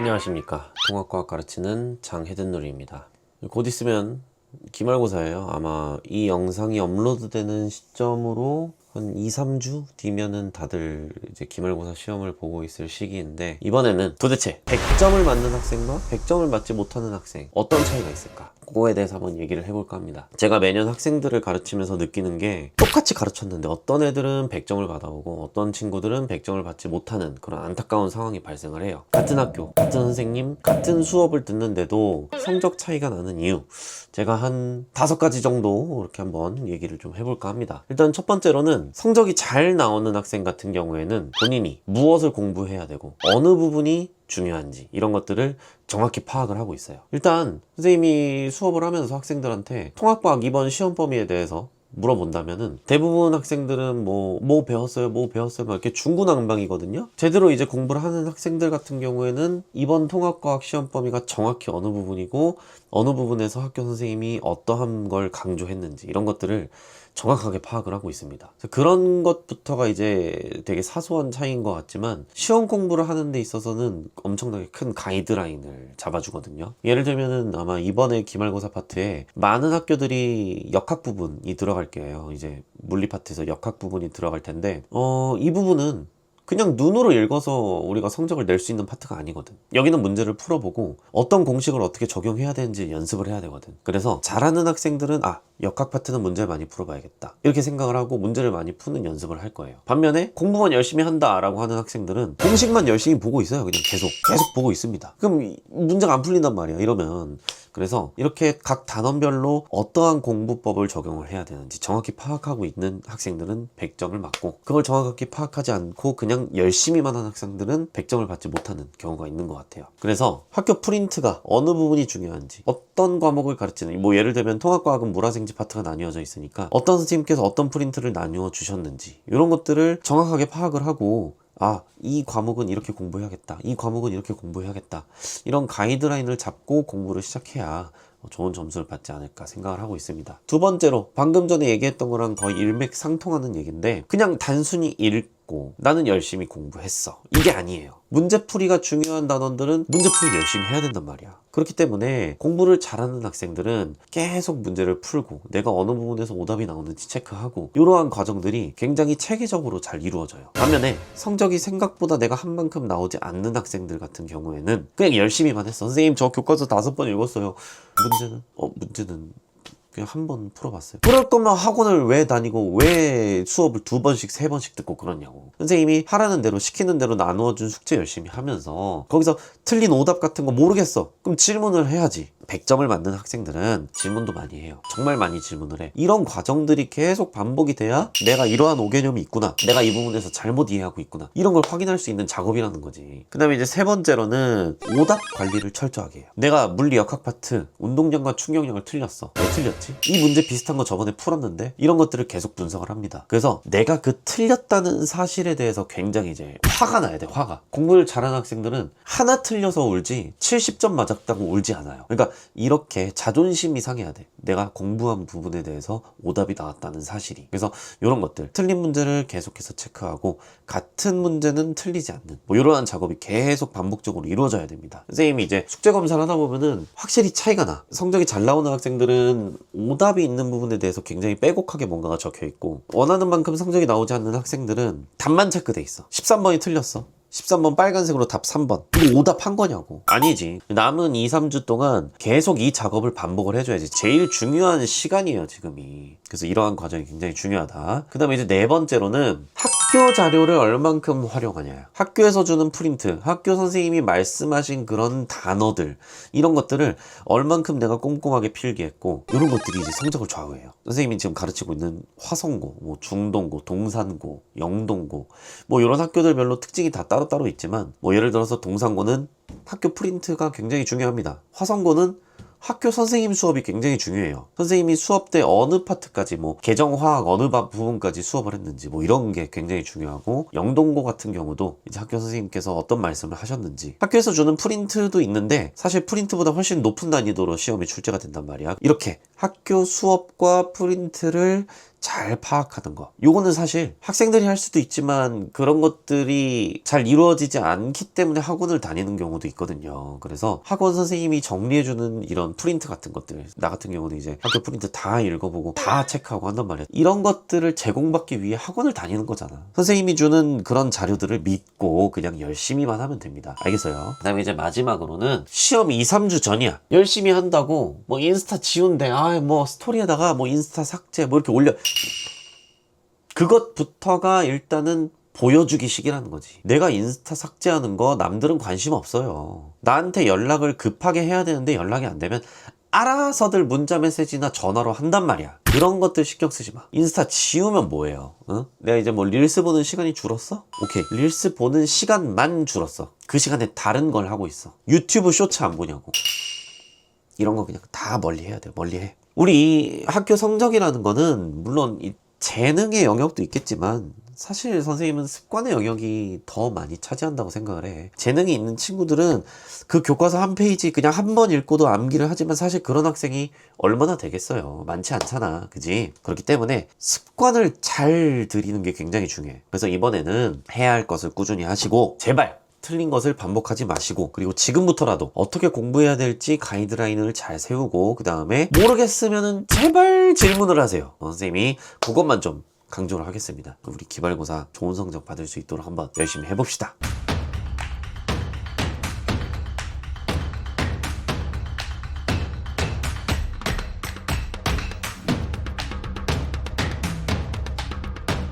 안녕하십니까. 통합과학 가르치는 장혜든누리입니다. 곧 있으면 기말고사예요. 아마 이 영상이 업로드되는 시점으로 한 2, 3주 뒤면은 다들 이제 기말고사 시험을 보고 있을 시기인데, 이번에는 도대체 100점을 맞는 학생과 100점을 맞지 못하는 학생 어떤 차이가 있을까? 그거에 대해서 한번 얘기를 해볼까 합니다. 제가 매년 학생들을 가르치면서 느끼는 게, 똑같이 가르쳤는데 어떤 애들은 100점을 받아오고 어떤 친구들은 100점을 받지 못하는 그런 안타까운 상황이 발생을 해요. 같은 학교, 같은 선생님, 같은 수업을 듣는데도 성적 차이가 나는 이유, 제가 한 5가지 정도 이렇게 한번 얘기를 좀 해볼까 합니다. 일단 첫 번째로는, 성적이 잘 나오는 학생 같은 경우에는 본인이 무엇을 공부해야 되고 어느 부분이 중요한지 이런 것들을 정확히 파악을 하고 있어요. 일단 선생님이 수업을 하면서 학생들한테 통합과학 이번 시험 범위에 대해서 물어본다면은 대부분 학생들은 뭐 배웠어요 막 이렇게 중구난방이거든요. 제대로 이제 공부를 하는 학생들 같은 경우에는 이번 통합과학 시험 범위가 정확히 어느 부분이고 어느 부분에서 학교 선생님이 어떠한 걸 강조했는지 이런 것들을 정확하게 파악을 하고 있습니다. 그런 것부터가 이제 되게 사소한 차이인 것 같지만 시험 공부를 하는 데 있어서는 엄청나게 큰 가이드라인을 잡아주거든요. 예를 들면은 아마 이번에 기말고사 파트에 많은 학교들이 역학 부분이 들어갈 거예요. 이제 물리 파트에서 역학 부분이 들어갈 텐데 이 부분은 그냥 눈으로 읽어서 우리가 성적을 낼 수 있는 파트가 아니거든. 여기는 문제를 풀어보고 어떤 공식을 어떻게 적용해야 되는지 연습을 해야 되거든. 그래서 잘하는 학생들은 역학 파트는 문제를 많이 풀어봐야겠다 이렇게 생각을 하고 문제를 많이 푸는 연습을 할 거예요. 반면에 공부만 열심히 한다 라고 하는 학생들은 공식만 열심히 보고 있어요. 그냥 계속 보고 있습니다. 그럼 문제가 안 풀린단 말이야 이러면. 그래서 이렇게 각 단원별로 어떠한 공부법을 적용을 해야 되는지 정확히 파악하고 있는 학생들은 100점을 맞고, 그걸 정확하게 파악하지 않고 그냥 열심히만 하는 학생들은 100점을 받지 못하는 경우가 있는 것 같아요. 그래서 학교 프린트가 어느 부분이 중요한지, 어떤 과목을 가르치는, 뭐 예를 들면 통합과학은 물화생지 파트가 나뉘어져 있으니까 어떤 선생님께서 어떤 프린트를 나누어 주셨는지 이런 것들을 정확하게 파악을 하고, 이 과목은 이렇게 공부해야겠다, 이 과목은 이렇게 공부해야겠다, 이런 가이드라인을 잡고 공부를 시작해야 좋은 점수를 받지 않을까 생각을 하고 있습니다. 두 번째로, 방금 전에 얘기했던 거랑 거의 일맥상통하는 얘기인데, 그냥 단순히 읽고 나는 열심히 공부했어 이게 아니에요. 문제풀이가 중요한 단원들은 문제풀이 열심히 해야 된단 말이야. 그렇기 때문에 공부를 잘하는 학생들은 계속 문제를 풀고 내가 어느 부분에서 오답이 나오는지 체크하고, 이러한 과정들이 굉장히 체계적으로 잘 이루어져요. 반면에 성적이 생각보다 내가 한 만큼 나오지 않는 학생들 같은 경우에는 그냥 열심히만 했어. 선생님 저 교과서 5번 읽었어요. 문제는 그냥 한 번 풀어봤어요. 그럴 거면 학원을 왜 다니고 왜 수업을 2번씩 3번씩 듣고 그러냐고. 선생님이 하라는 대로 시키는 대로 나누어준 숙제 열심히 하면서 거기서 틀린 오답 같은 거 모르겠어, 그럼 질문을 해야지. 100점을 맞는 학생들은 질문도 많이 해요. 정말 많이 질문을 해. 이런 과정들이 계속 반복이 돼야 내가 이러한 오개념이 있구나, 내가 이 부분에서 잘못 이해하고 있구나, 이런 걸 확인할 수 있는 작업이라는 거지. 그 다음에 이제 세 번째로는 오답 관리를 철저하게 해요. 내가 물리 역학 파트 운동량과 충격량을 틀렸어. 왜 틀렸지? 이 문제 비슷한 거 저번에 풀었는데, 이런 것들을 계속 분석을 합니다. 그래서 내가 그 틀렸다는 사실에 대해서 굉장히 이제 화가 나야 돼. 화가. 공부를 잘하는 학생들은 하나 틀려서 울지 70점 맞았다고 울지 않아요. 그러니까 이렇게 자존심이 상해야 돼. 내가 공부한 부분에 대해서 오답이 나왔다는 사실이. 그래서 이런 것들, 틀린 문제를 계속해서 체크하고 같은 문제는 틀리지 않는 이러한 작업이 계속 반복적으로 이루어져야 됩니다. 선생님이 이제 숙제 검사를 하다 보면은 확실히 차이가 나. 성적이 잘 나오는 학생들은 오답이 있는 부분에 대해서 굉장히 빼곡하게 뭔가가 적혀 있고, 원하는 만큼 성적이 나오지 않는 학생들은 답만 체크돼 있어. 13번이 틀렸어. 13번 빨간색으로 답 3번. 이거 오답한 거냐고. 아니지. 남은 2, 3주 동안 계속 이 작업을 반복을 해줘야지. 제일 중요한 시간이에요, 지금이. 그래서 이러한 과정이 굉장히 중요하다. 그 다음에 이제 네 번째로는 학교 자료를 얼만큼 활용하냐. 학교에서 주는 프린트, 학교 선생님이 말씀하신 그런 단어들, 이런 것들을 얼만큼 내가 꼼꼼하게 필기했고, 이런 것들이 이제 성적을 좌우해요. 선생님이 지금 가르치고 있는 화성고, 뭐 중동고, 동산고, 영동고, 뭐 이런 학교들별로 특징이 다 따로 있지만, 뭐 예를 들어서 동산고는 학교 프린트가 굉장히 중요합니다. 화성고는 학교 선생님 수업이 굉장히 중요해요. 선생님이 수업 때 어느 파트까지, 뭐 계정화학 어느 부분까지 수업을 했는지, 뭐 이런 게 굉장히 중요하고, 영동고 같은 경우도 이제 학교 선생님께서 어떤 말씀을 하셨는지, 학교에서 주는 프린트도 있는데 사실 프린트보다 훨씬 높은 난이도로 시험이 출제가 된단 말이야. 이렇게 학교 수업과 프린트를 잘 파악하는 거. 요거는 사실 학생들이 할 수도 있지만 그런 것들이 잘 이루어지지 않기 때문에 학원을 다니는 경우도 있거든요. 그래서 학원 선생님이 정리해주는 이런 프린트 같은 것들, 나 같은 경우는 이제 학교 프린트 다 읽어보고 다 체크하고 한단 말이야. 이런 것들을 제공받기 위해 학원을 다니는 거잖아. 선생님이 주는 그런 자료들을 믿고 그냥 열심히만 하면 됩니다. 알겠어요? 그 다음에 이제 마지막으로는 시험 2, 3주 전이야. 열심히 한다고 뭐 인스타 지운대, 뭐 스토리에다가 뭐 인스타 삭제 뭐 이렇게 올려. 그것부터가 일단은 보여주기식이라는 거지. 내가 인스타 삭제하는 거 남들은 관심 없어요. 나한테 연락을 급하게 해야 되는데 연락이 안 되면 알아서들 문자 메시지나 전화로 한단 말이야. 그런 것들 신경 쓰지 마. 인스타 지우면 뭐예요? 어? 내가 이제 뭐 릴스 보는 시간이 줄었어? 오케이. 릴스 보는 시간만 줄었어. 그 시간에 다른 걸 하고 있어. 유튜브 쇼츠 안 보냐고. 이런 거 그냥 다 멀리 해야 돼. 멀리 해. 우리 학교 성적이라는 거는 물론 이 재능의 영역도 있겠지만 사실 선생님은 습관의 영역이 더 많이 차지한다고 생각을 해. 재능이 있는 친구들은 그 교과서 한 페이지 그냥 한 번 읽고도 암기를 하지만 사실 그런 학생이 얼마나 되겠어요. 많지 않잖아. 그지? 그렇기 때문에 습관을 잘 들이는 게 굉장히 중요해. 그래서 이번에는 해야 할 것을 꾸준히 하시고 제발 틀린 것을 반복하지 마시고, 그리고 지금부터라도 어떻게 공부해야 될지 가이드라인을 잘 세우고, 그 다음에 모르겠으면은 제발 질문을 하세요. 선생님이 그것만 좀 강조를 하겠습니다. 우리 기말고사 좋은 성적 받을 수 있도록 한번 열심히 해봅시다.